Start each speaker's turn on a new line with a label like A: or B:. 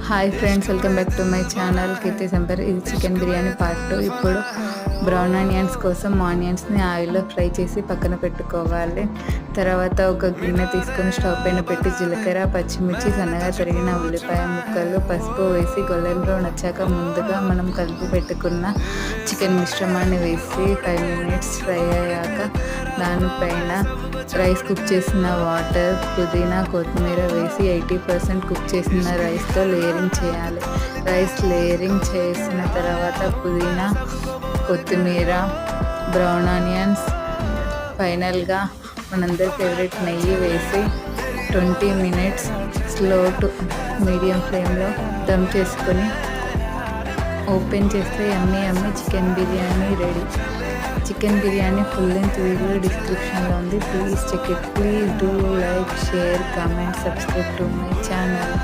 A: Hi friends, welcome back to my channel Keerthi Sampar. ఇది chicken biryani part 2. ఇప్పుడు brown onions కోసం ఆనియన్స్ని ఆయిల్లో ఫ్రై చేసి పక్కన పెట్టుకోవాలి. తర్వాత ఒక గిన్నె తీసుకొని స్టవ్ పైన పెట్టి జీలకర్ర, పచ్చిమిర్చి, సన్నగా తరిగిన ఉల్లిపాయ ముక్కలు, పసుపు వేసి గోల్డెన్ బ్రౌన్ వచ్చాక ముందుగా మనం కలిపి పెట్టుకున్న చికెన్ మిశ్రమాన్ని వేసి 5 minutes ఫ్రై అయ్యాక దానిపైన రైస్ కుక్ చేసిన వాటర్, పుదీనా, కొత్తిమీర వేసి 80% కుక్ చేసిన రైస్తో లేయరింగ్ చేయాలి. రైస్ లేయరింగ్ చేసిన తర్వాత పుదీనా, కొత్తిమీర, బ్రౌన్ ఆనియన్స్, ఫైనల్గా మనందరి ఫేవరెట్ నెయ్యి వేసి 20 minutes స్లో టు మీడియం ఫ్లేమ్లో దమ్ చేసుకొని ఓపెన్ చేస్తే yummy chicken biryani ready. Chicken biryani full length video డిస్క్రిప్షన్లో ఉంది. Please check it. Please do like, share, comment, subscribe to my channel.